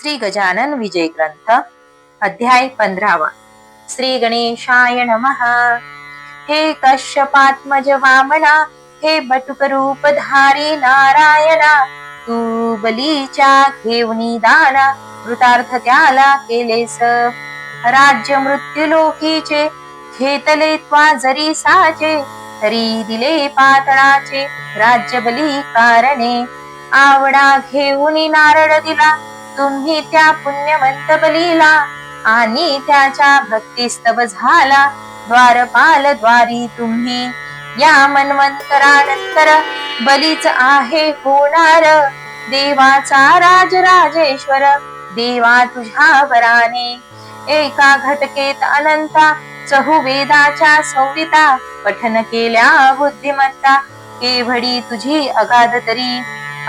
श्री गजानन विजय ग्रंथ अध्याय 15 श्री गणेशाय नमः। हे कश्यपात्मज वामना, हे बटुक रूपधारी नारायणा, तू बलीच्या घेऊनी दाना कृतार्थ त्याला केलेस। राज्य मृत्यू लोकीचे घेतले त्वा जरी साचे, तरी दिले पातळाचे राज्य बली कारणे। आवडा घेऊनी नारळ दिला तुम्ही त्या पुण्यवंत बलीला, आणि त्याच्या भक्तिस्तव झाला द्वारपाल द्वारी तुम्ही। या मन्वंतरानंतर बलीच आहे होणार, देवाचा राजराजेश्वर देवा तुझ्या वराने। एका घटकेत अनंता चहुवेदाच्या संविता, पठन केल्या बुद्धिमत्ता केवढी तुझी अगाध तरी।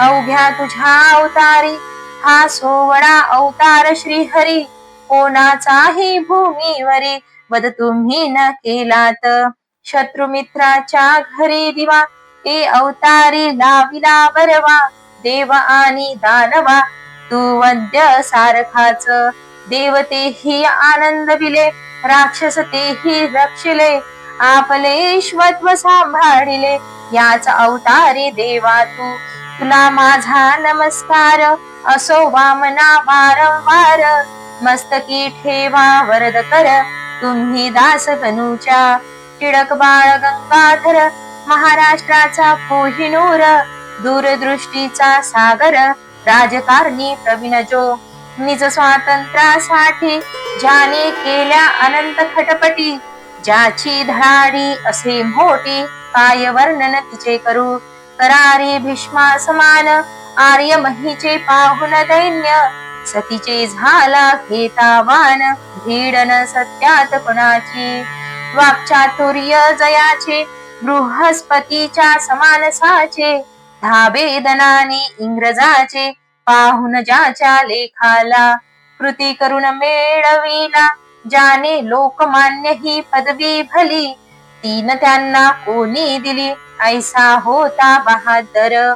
अवघ्या तुझ्या अवतारी हा सोवळा अवतार श्रीहरी, कोणाचाही भूमीवरी वध तुम्ही न केलात। शत्रुमित्राच्या घरी दिवा ए अवतारी लाविला बरवा, देव आणि दानवा तू वद्य सारखाच। देवतेही आनंद विले राक्षस तेही रक्षिले, आपले ईश्वत्व सांभाळिले याच अवतारी देवा तू। तुला माझा नमस्कार असो वामना वारंवार, मस्तकी ठेवा वरद कर तुम्ही दास गणूच्या। टिळक बाळ गंगाधर महाराष्ट्राचा कोहिनूर, दूरदृष्टीचा सागर राजकारणी प्रवीण जो। निज स्वातंत्र्यासाठी ज्याने केल्या अनंत खटपटी, ज्याची धडाडी असे मोठी काय वर्णन तिचे करू। करारी भीष्मा समान आर्य महीचे पाहुन दैन्य, सतीचे झाला घेतावान भीडन सत्यात कुणाची। वाक्चातुर्य जयाचे बृहस्पतीच्या समानसाचे, धाबेदनाने इंग्रजाचे पाहुन ज्याच्या लेखाला। कृती करून मेळविला ज्याने लोकमान्य ही पदवी भली, तीन त्यांना कोणी दिली ऐसा होता बहादर।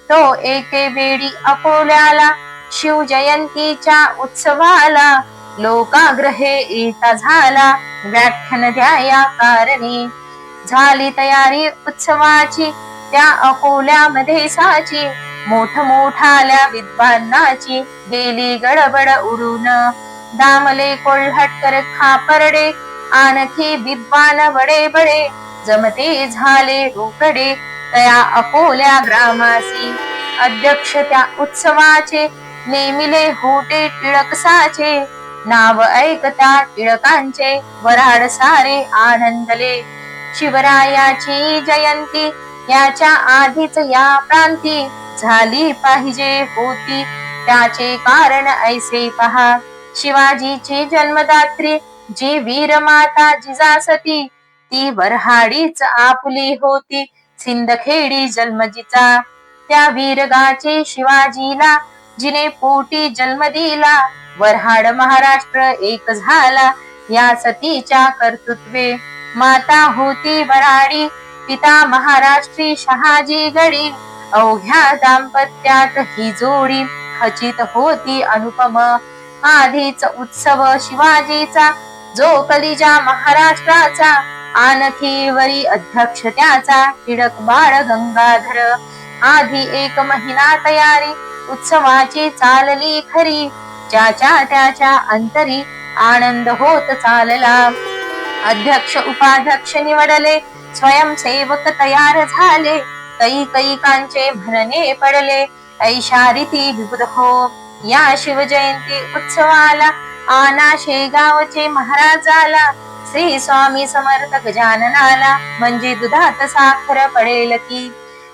तो एके वेळी अकोल्याला शिवजयंतीच्या उत्सवाला, लोकाग्रहे येता झाला व्याख्यान द्याया कारणे। झाली तयारी उत्सवाची त्या अकोल्यामध्ये साची, मोठमोठाल्या विद्वानाची गेली गडबड उडून। दामले कोल्हटकर खापर्डे आणखी विद्वान बडे बडे, जमते झाले रोकडे तया अकोल्या ग्रामासी। अध्यक्ष त्या उत्सवाचे नेमिले होते टिळकसाचे, नाव ऐकता टिळकांचे वराड सारे आनंदले। शिवरायाची जयंती याच्या आधीच या प्रांती झाली पाहिजे होती, त्याचे कारण ऐसे पहा। शिवाजीची जन्मदात्री जी वीरमाता जिजासती, ती वऱ्हाडीच आपुली होती सिंदखेडी जन्मजिचा। त्या वीरगाचे शिवाजीला जिने पोटी जन्म दिला, वऱ्हाड महाराष्ट्र एक झाला या सतीच्या कर्तृत्वे। माता होती वऱ्हाडी पिता महाराष्ट्री शहाजी गडी, अवघ्या दाम्पत्यात ही जोडी खचित होती अनुपम। आधीच उत्सव शिवाजीचा जो कलिजा महाराष्ट्राचा, आणखी वरी अध्यक्ष त्याचा टिळक बाळ गंगाधर। आधी एक महिना तयारी उत्सवाची चालली खरी, ज्याच्या त्याच्या अंतरी आनंद होत चालला। अध्यक्ष उपाध्यक्ष निवडले स्वयंसेवक तयार झाले, कैकैकांचे म्हणणे पडले ऐशा रीती विबुध हो। या शिवजयंती उत्सवाला आना शेगावचे महाराजाला, श्री स्वामी समर्थ गजाननाला म्हणजे दुधात साखर पडेल की।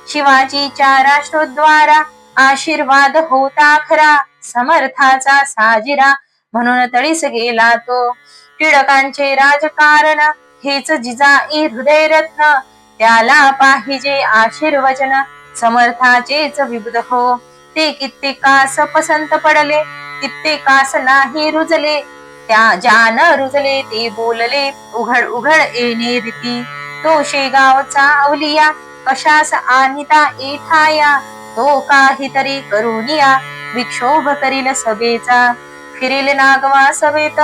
शिवाजीच्या राष्ट्रोद्वारा आशीर्वाद होता खरा, समर्थाचा साजिरा म्हणून तळीस गेला तो। टिळकांचे राजकारण हेच जिजाई हृदयरत्न, त्याला पाहिजे आशीर्वचन समर्थाचेच विबुध हो। ते कित्येकास पसंत पडले कित्येकास नाही रुजले, त्या ज्यान रुजले ते बोलले उघड उघड येणे रीती। तो शेगावचा अवलिया कशास आणिता एठाया, तो काहीतरी करून या विक्षोभ करील सभेचा. फिरेल नागवा सभेत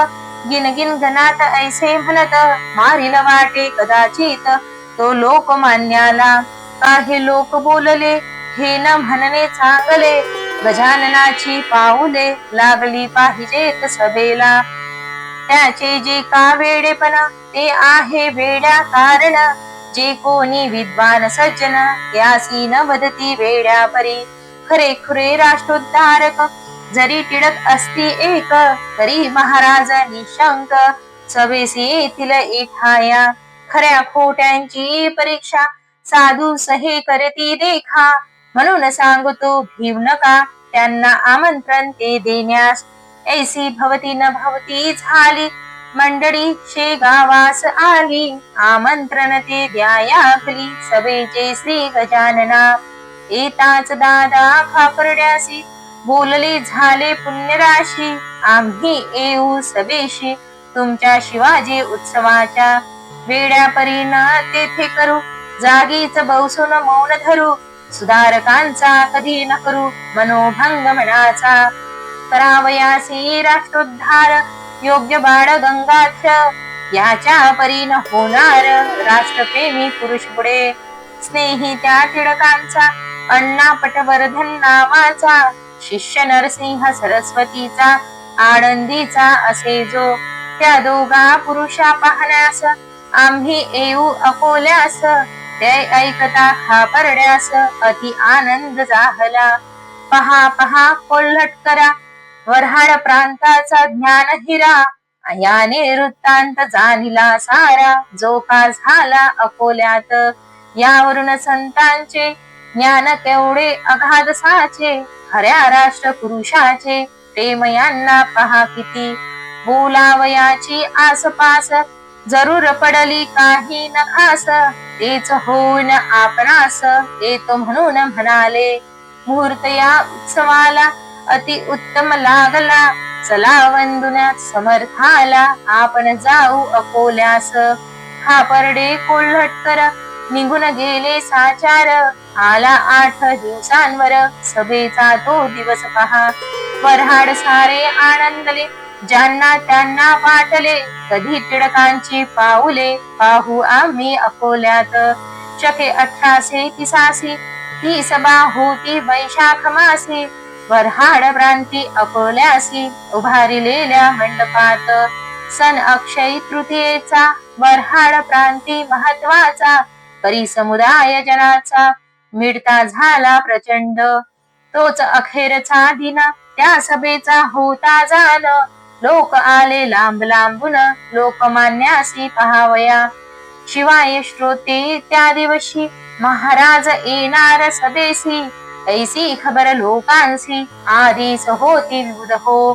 गिनगिन गणात ऐसे म्हणत, मारील वाटे कदाचित तो लोकमान्याला. काही लोक बोलले हे न म्हणणे चांगले, गजाननाची पाऊले लागली पाहिजेत सभेला. त्याचे जे का वेडेपण ते आहे वेड्या कारण, जे कोणी विद्वान सज्जन त्यासी न वदती वेड्या परी. खरे खुरे राष्ट्रोद्धारक जरी टिळक असती एक, तरी महाराज निशंक सभेसी येतील एठाया. खऱ्या खोट्यांची परीक्षा साधू सहे करती देखा, म्हणून सांगतो भीव नका त्यांना आमंत्रण ते देण्यास. ऐसी भवती न भवती झाली मंडळी शेगावास आली, आमंत्रण ते द्यायाखली सभेचे श्री गजानना. येताच दादा खापर्ड्यासी बोलले झाले पुण्यराशी, आम्ही येऊ सभेशी तुमच्या शिवाजी उत्सवाच्या. वेड्या परीन तेथे करू जागीच बसून मौन धरू, सुधारकांचा कधी न करू मनोभंग मनाचा. करावयासी राष्ट्रोद्धार योग्य बाळ गंगाधर, याच्या परीन होणार राष्ट्रप्रेमी पुरुष पुढे. स्नेही त्या टिळकांचा अण्णा पटवर्धन नावाचा, शिष्य नरसिंह सरस्वतीचा आनंदीचा असे जो. त्या दोघा पुरुषा पाहण्यास आम्ही येऊ अकोल्यास, ते ऐकता खापर्ड्यास अति आनंद झाला. पहा पहा कोल्हटकरा वऱ्हाड प्रांताचा ज्ञान हिरा, याने वृत्तांत जाणिला सारा जो का झाला अकोल्यात. यावरून संतांचे ज्ञान केवढे अगाध साचे, खऱ्या राष्ट्र पुरुषाचे प्रेम यांना पहा किती. बोलावयाची आसपास जरूर पडली काही न खास, तेच होऊन आपणास येतो म्हणून म्हणाले. मुहूर्त या उत्सवाला अति उत्तम लागला, चला वंदुनात समर्थाला आपण जाऊ अकोल्यास. खापर्डे कोल्हटकर निघून गेले साचार, आला 8 दिवसांवर सभेचा तो दिवस पहा. वऱ्हाड सारे आनंदले ज्यांना त्यांना वाटले, कधी टिळकांची पाऊले पाहू आम्ही अकोल्यात. शके 1883 ती सभा होती वैशाख मासी, वऱ्हाड प्रांती अकोल्यासी उभारिलेल्या मंडपात. सन अक्षय तृतीयेचा वऱ्हाड प्रांती महत्वाचा, परिसमुदाय जनाचा मिळता झाला प्रचंड. तोच अखेरचा दिन त्या सभेचा होता जाण, लोक आले लांब लांबून लोकमान्यासी पहावया. शिवाय श्रोते त्या दिवशी महाराज येणार सभेसी, ऐसी खबर लोकांसी आधीच होती विबुध हो.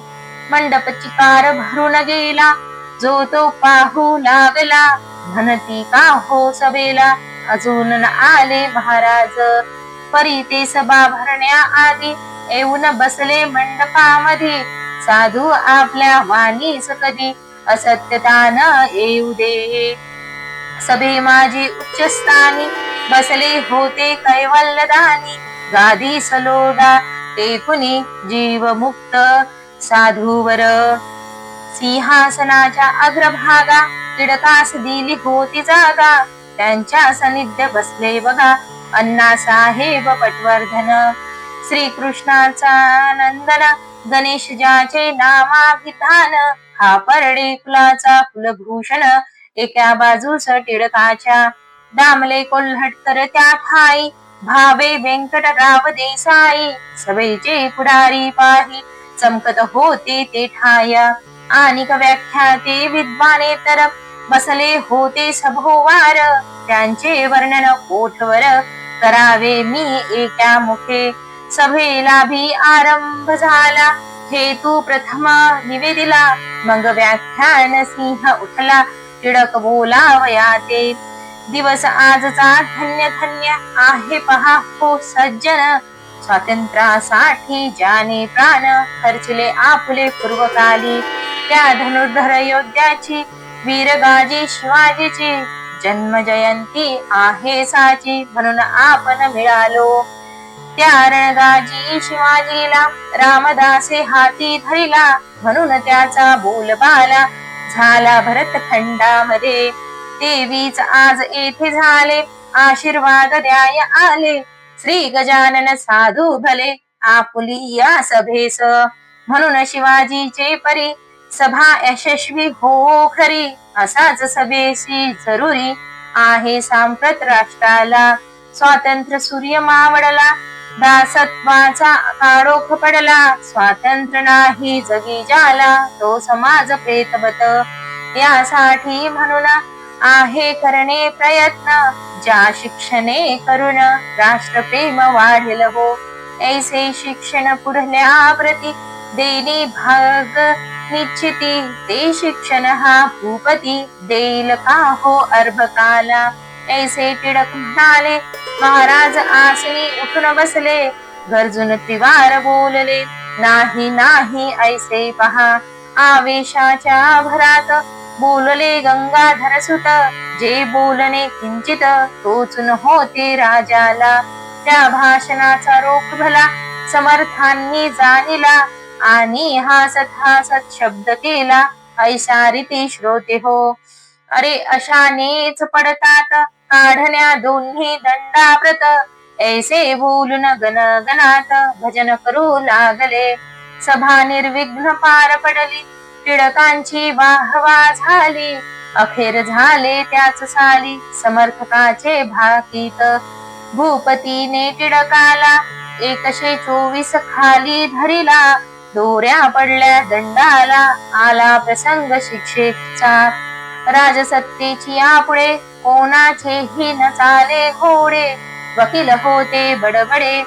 मंडप चिकार भरून गेला जो तो पाहू लागला, म्हणती का हो सभेला अजून न आले महाराज. परी ते सभा भरण्या आधी येऊन बसले मंडपामध्ये, साधू आपल्या वाणीस कधी असत्यता न येऊ दे. सभे माझी उच्चस्थानी बसले होते कैवल्यदानी, गादी सलोडा टेकुनी जीवमुक्त साधूवर. सिंहासनाच्या अग्रभागा टिळकास दिली होती जागा, त्यांच्या सानिध्य बसले बघा अण्णासाहेब पटवर्धन. श्रीकृष्णाचा नंदन गणेश ज्याचे नामाभिधान, खापर्डे कुलाचा कुलभूषण एका बाजूस टिळकाच्या. दामले कोल्हटकर त्या ठाई भावे व्यंकटराव देसाई, सभेचे पुढारी पाही चमकत होते ते ठाया. आणिक व्याख्याते विद्वाने तर बसले होते सभोवार, त्यांचे वर्णन कोठवर करावे मी एका मुखे. सभेला भी आरंभ झाला हेतू प्रथम निवेदिला, मग व्याख्यान सिंह उठला टिळक बोलावया ते. दिवस आजचा धन्य धन्य आहे पहा हो सज्जन, स्वातंत्र्यासाठी ज्याने प्राण खर्चले आपुले पूर्वकाली. त्या धनुर्धर योद्ध्याची वीरगाजी शिवाजीची, जन्म जयंती आहे साची म्हणून आपण मिळालो. त्या रणगाजी शिवाजीला रामदासे हाती धरिला, म्हणून त्याचा बोलबाला झाला भरतखंडामध्ये. देवीच आज येथे झाले आशीर्वाद द्याय आले, श्री गजानन साधू भले आपुली या सभेस. म्हणून शिवाजीचे परी सभा यशस्वी हो खरी, असाच सभेशी जरुरी आहे सांप्रत राष्ट्राला. स्वातंत्र्य सूर्य मावळला, दासत्वाचा काळोख पडला, स्वातंत्र्य नाही जगी ज्याला, तो समाज प्रेतवत. यासाठी म्हणून आहे करणे प्रयत्न, ज्या शिक्षणे करून राष्ट्रप्रेम वाढेल हो. ऐसे शिक्षण पुढल्या प्रती देणी भाग निश्चिती, ते शिक्षण हा भूपती देईल का हो अर्भकाला. ऐसे टिळक म्हणाले, महाराज आसनी उठून बसले, गरजून त्रिवार बोलले, नाही नाही ऐसे पहा. आवेशाच्या भरात बोलले गंगाधर सुत, जे बोलणे किंचित तोचून होते राजाला. त्या भाषणाचा रोख भला समर्थांनी जाणिला, आणि हासत हासत शब्द केला, ऐसा रीती श्रोते हो. अरे अशानेच पडतात काढण्या दोन्ही दंडाप्रत, ऐसे बोलून गणगणात भजन करू लागले. सभा निर्विघ्न पार पडली, टिळकांची वाहवा झाली, अखेर झाले त्याच साली समर्थकाचे भाकीत. भूपतीने टिळकाला 124 खाली धरिला, दोऱ्या पडल्या दंडाला, आला प्रसंग शिक्षेचा. राजसत्तेची यापुढे कोणाचेही न चाले घोडे, वकील होते बडबडे,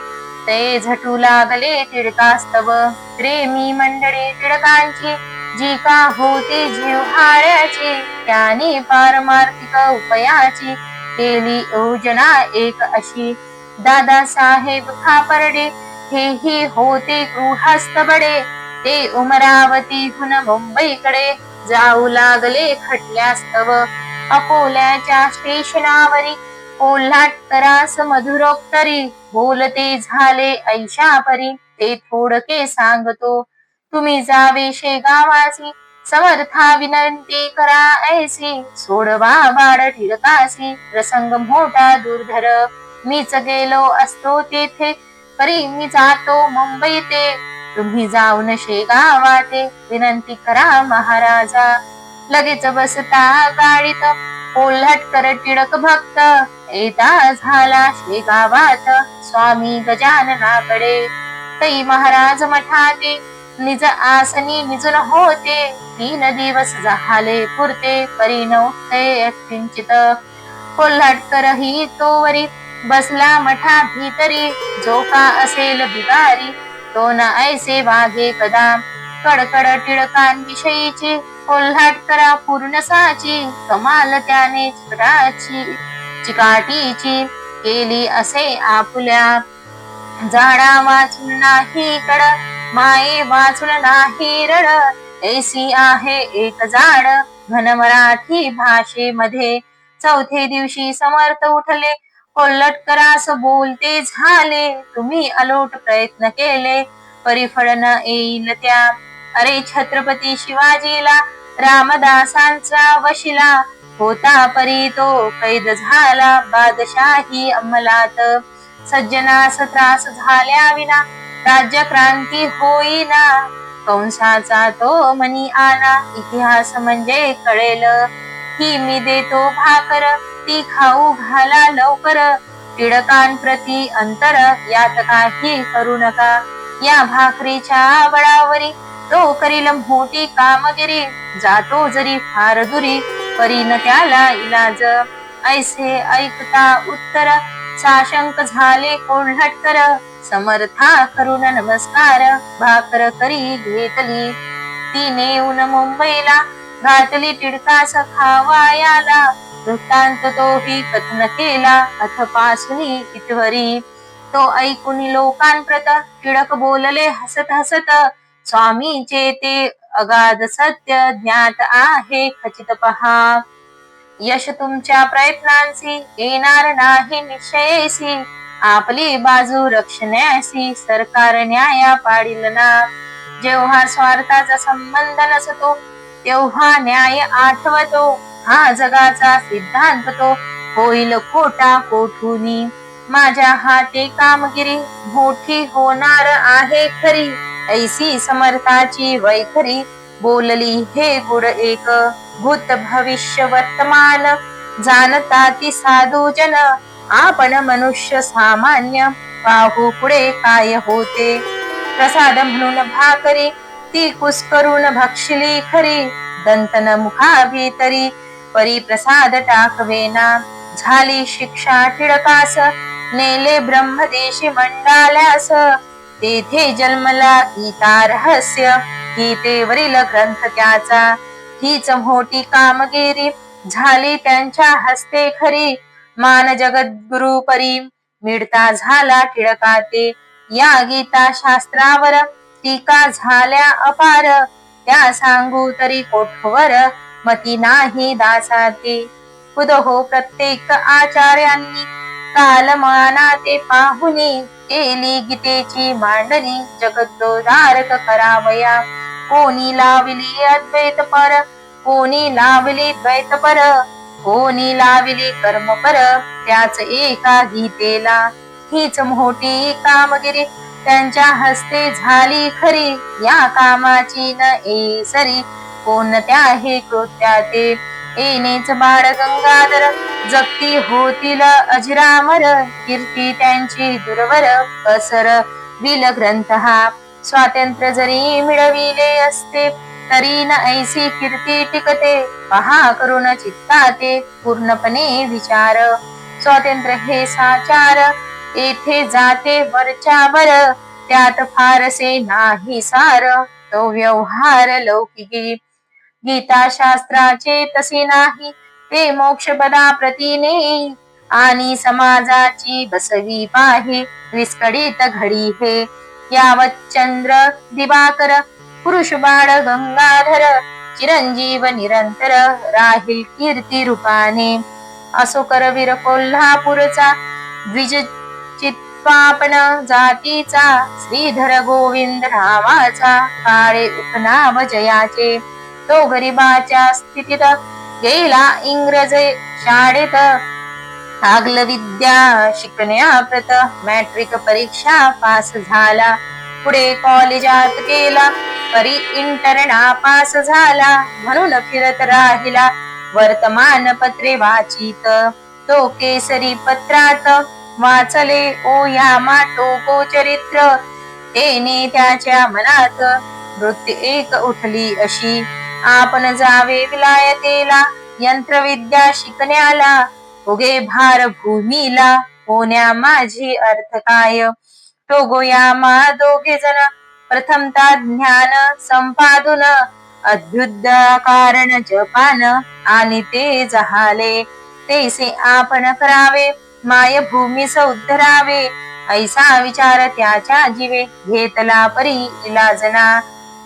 ते झटू लागले टिळकास्तव. प्रेमी मंडळी टिळकांची जी का होती जिव्हाळ्याची, त्याने पारमार्थिक उपायाची केली योजना एक अशी. दादासाहेब खापर्डे हेही होते गृहस्थ बडे, ते अमरावतीहून मुंबईकडे जाऊ लागले खटल्यास्तव. अकोल्याच्या स्टेशनावरी कोल्हाटकरास मधुरोक्तरी, बोलते झाले ऐशापरी, ते थोडके सांगतो. तुम्ही जावे शेगावासी, समर्था विनंती करा ऐसी, सोडवा बाळ टिळकासी, प्रसंग मोठा दुर्धर. मीच गेलो असतो तेथे, परी मी जातो मुंबईते, तुम्ही जाऊन शेगावाते विनंती करा महाराजा. लगेच बसता गाडीत कोल्हाटकर टिळक भक्त, येता झाला शेगावात स्वामी गजाननाकडे. तै महाराज मठाते निज आसनी निजून होते, 3 दिवस झाले पुरते, परी नव्हते किंचित. कोल्हाटकरही तोवरी बसला मठा भीतरी, जो का असेल बिगारी, तो न ऐसे वागे कदा. कडकड टिळकांविषयीची कोल्हाटकरा पूर्ण साची, कमाल त्याने चिकाटीची केली असे आपुल्या. जाडा वाचून नाही कड, माये वाचून नाही रड, ऐसी आहे एक जाड घन मराठी भाषेमध्ये. चौथे दिवशी समर्थ उठले, कोल्हटकरास बोलते झाले, तुम्ही अलोट प्रयत्न केले, परिफळ न येईल त्या. अरे छत्रपती शिवाजीला रामदासांचा वशिला, होता परी तो कैद झाला बादशाही अंमलात. सज्जनास त्रास झाल्या विना राज्यक्रांती होईना, कंसाचा तो मनी आला, इतिहास म्हणजे कळेल. ही मी देतो भाकर, ती खाऊ घाला लवकर, टिळकांप्रती अंतर यात काही करू नका. या भाकरीच्या बळावरी तो करील मोठी कामगिरी, जातो जरी फार दुरी, परीन त्याला इलाज. ऐसे ऐकता उत्तर साशंक झाले कोल्हटकर, समर्था करून नमस्कार भाकर करी घेतली. ती नेऊन मुंबईला घातली टिळकास खावायाला, वृत्तांत तोही कथन केला अथपासून इथवरी. तो ऐकून लोकांप्रत टिळक बोलले हसत हसत, स्वामीचे ते अगाध सत्य ज्ञात आहे खचित पहा. यश तुमच्या प्रयत्नांसी येणार नाही निश्चयेसी, आपली बाजू रक्षण्यासी सरकार न्याया पाडील ना. जेव्हा स्वार्थाचा संबंध नसतो तेव्हा न्याय आठवतो. हा जगाचा सिद्धांत तो होईल खोटा कोठुनी. माझ्या हाती कामगिरी मोठी होणार आहे खरी. ऐसी समर्थाची वैखरी बोलली हे गुड एक. भूत भविष्य वर्तमान जाणता ती साधू जन. आपण मनुष्य सामान्य पाहू पुढे काय होते. प्रसाद म्हणून भाकरी ती कुस्करून भक्षली खरी. दंतन मुखाभितरी परी प्रसाद टाकवेना. झाली शिक्षा टिळकास नेले ब्रह्मदेशी मंडाल्यास. तेथे जन्मला गीता रहस्य गीतेवरील ग्रंथ त्याचा. हीच मोठी कामगिरी झाली त्यांच्या हस्ते खरी. मान जगद्गुरु परी मिळता झाला टिळका ते. या गीता शास्त्रावर टीका झाल्या अपार. त्या सांगू तरी कोठवर मती नाही दासाते. खुदहो प्रत्येक आचार्यांनी कालमाना ते पाहुनी. केली गीतेची मांडणी जगद्दोधारक करावया. कोणी लावली अद्वैत पर कोणी लावली द्वैत पर. कोणी लावली कर्म पर त्याच एका गीतेला. हीच मोठी कामगिरी त्यांच्या हस्ते झाली खरी. या कामाची न सरी कोणत्या हे कृत्या ते. येणेच बाळ गंगाधर जगती होतील अजरामर. कीर्ती त्यांची दुर्वर पसर विल ग्रंथ हा. स्वातंत्र्य जरी मिळविले असते तरी न ऐसी कीर्ती टिकते. पहा करून चित्ताते पूर्णपणे विचार. स्वातंत्र्य हे साचार येथे जाते वरच्यावर. त्यात फारसे नाही सार तो व्यवहार लौकिकी. गीता शास्त्राचे तसे नाही ते मोक्षपदा प्रतीने. आणि समाजाची बसवी पाहे विस्कळीत घडी हे. यावत चंद्र दिवाकर पुरुष बाळ गंगाधर. चिरंजीव निरंतर राहील कीर्ती रूपाने. असो करवीर कोल्हापूरचा द्विज चित्पापन जातीचा. श्रीधर गोविंद रामाचा काळे उपनाव जयाचे. तो गरिबाच्या स्थितीत गेला इंग्रज शाळेत. आगल विद्या शिकण्याप्रत मॅट्रिक परीक्षा पास झाला. पुढे कॉलेजात गेला परी इंटर पास झाला. म्हणून फिरत राहिला वर्तमानपत्रे वाचित. तो केसरी पत्रात वाचले ओ यामा टोको चरित्र. तेने त्याच्या मनात वृत्ती एक उठली अशी. आपण जावे विलायतेला यंत्रविद्या शिकण्याला. उगे भार भूमीला होण्या माझी अर्थ काय. टोगो यामा दोघे जण प्रथमता ज्ञान संपादून. अद्भुत कारण जपान आणि ते जहाले. तेसे आपण करावे मायभूमीस उद्धरावे. ऐसा विचार त्याच्या जीवे घेतला परी इलाजना.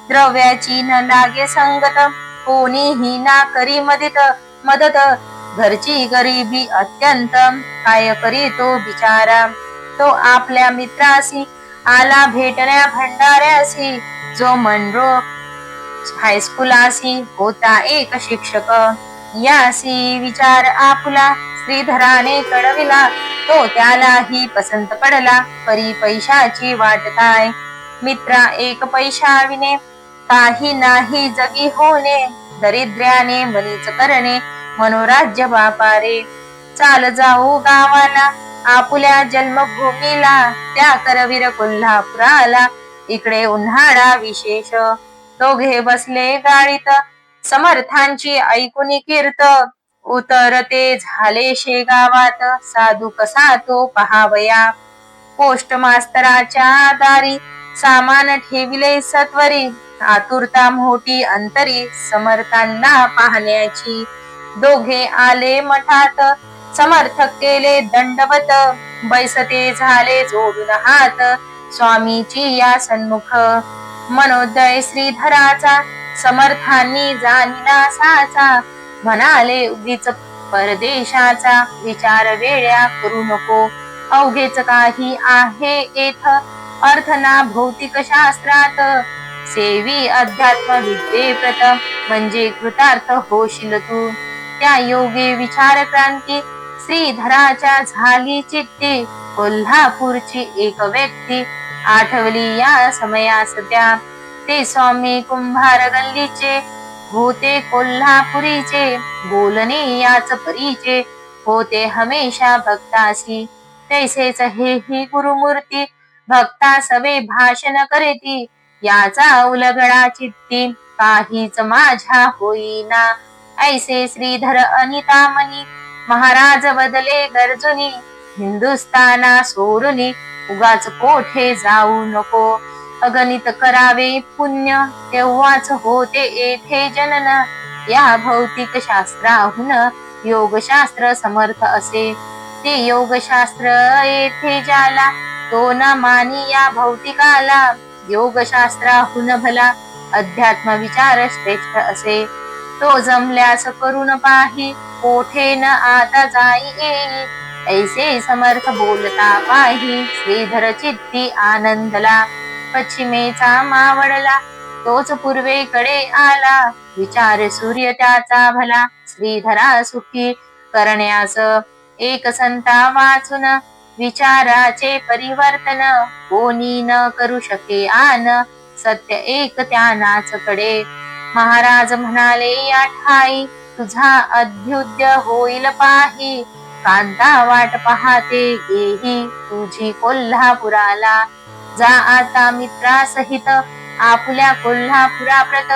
द्रव्याची न लागे संगत कोणीही ना करी मदत. घरची गरिबी अत्यंत काय करी तो बिचारा. तो आपल्या मित्रासी आला भेटण्या भंडाऱ्यासी. जो मनरो हायस्कुलासी होता एक शिक्षक. यासी विचार आपुला श्रीधराने कळविला. तो त्यालाही पसंत पडला परी पैशाची वाट काय. मित्रा एक पैशाविने काही नाही जगी होणे. दरिद्र्याने मनीच करणे मनोराज्य बापारे. चाल जाऊ गावाला आपुल्या जन्मभूमीला. त्या करवीर कोल्हापुराला इकडे उन्हाळा विशेष. दोघे बसले गाडीत समर्थांची ऐकुनी कीर्त. उतरते झाले शेगावात साधू कसा तो पहावया. पोस्ट मास्तराच्या दारी सामान ठेविले सत्वरी. आतुरता मोठी अंतरी समर्थांना पाहण्याची. दोघे आले मठात समर्थक केले दंडवत. बैसते झाले जोडून हात स्वामीची या सन्मुख. मनोदय श्रीधराचा समर्थांनी जाणीला साचा. म्हणाले उगीच परदेशाचा विचार वेळ्या करू नको. अवघेच काही आहे येथ अर्थ ना भौतिक शास्त्रात सेवी अध्यात्म विद्ये प्रथम म्हणजे कृतार्थ होशील तू त्या योगे विचार क्रांती श्रीधराच्या झाली चित्ती कोल्हापूरची एक व्यक्ती आठवली या समयास त्या ते स्वामी कुंभार गल्लीचे होते कोल्हापुरीचे बोलणे याच परीचे होते हमेशा भक्तासी तैसेच हे ही गुरुमूर्ती भक्ता सवे भाषण करेती याचा उलगडा चित्ती काहीच माझ्या होईना ऐसे श्रीधर अनितामनी महाराज बदले गर्जुनी हिंदुस्थाना सोडुनी उगाच कोठे जाऊ नको अगणित करावे पुण्य तेव्हाच होते येथे जनन या भौतिक शास्त्राहून योगशास्त्र समर्थ असे ते योगशास्त्र येथे ज्याला तो न मानी या भौतिकाला योगशास्त्राहून भला अध्यात्म विचार श्रेष्ठ असे तो जमल्यास करून पाही कोठे न आता जाई येई ऐसे समर्थ बोलता पाही श्रीधर चित्ती आनंदला पश्चिमेचा मावळला तोच पूर्वेकडे आला विचार सूर्य त्याचा भला श्रीधरा सुखी करण्यास एक संता वाचून विचाराचे परिवर्तन कोणी न करू शके आन सत्य एक त्यानाच कडे महाराज म्हणाले या ठाई तुझा अध्युद्य होईल पाही कांता वाट पाहते येही तुझी कोल्हापुराला जा आता मित्रासहित आपुल्या कोल्हापुराप्रत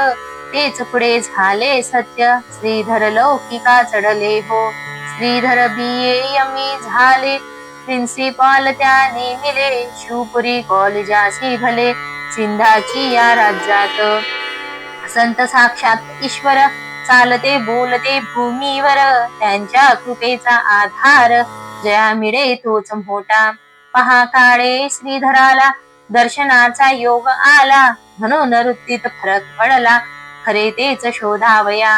तेच पुढे झाले सत्य श्रीधर लौकिका चढले हो श्रीधर बीए झाले प्रिन्सिपॉल त्याने मिले शिवपुरी कॉलेजाशी भले सिंधाची या राज्यात संत साक्षात ईश्वर चालते बोलते भूमीवर त्यांच्या कृपेचा आधार जया मिळे तोच मोठा पहा काळे श्रीधराला दर्शनाचा योग आला म्हणून वृत्तीत फरक पडला खरे तेच शोधावया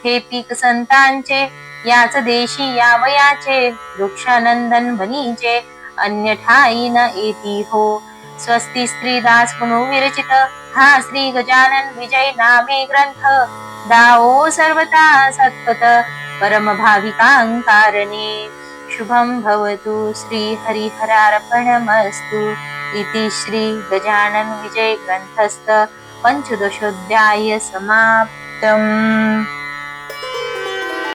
हे पीक संतांचे याच देशी यावयाचे वृक्षानंदन बनीचे अन्य ठाई न येती हो स्वस्ती श्रीदास पुनू विरचित हा श्री गजानन विजय नामे ग्रंथ दाओ सर्वता सत्पथ परम भाविकांकारणे शुभम भवतु श्री हरिहरार्पणमस्तु इति श्री गजानन विजय ग्रंथस्थ पंचदशोध्याय समाप्तम्।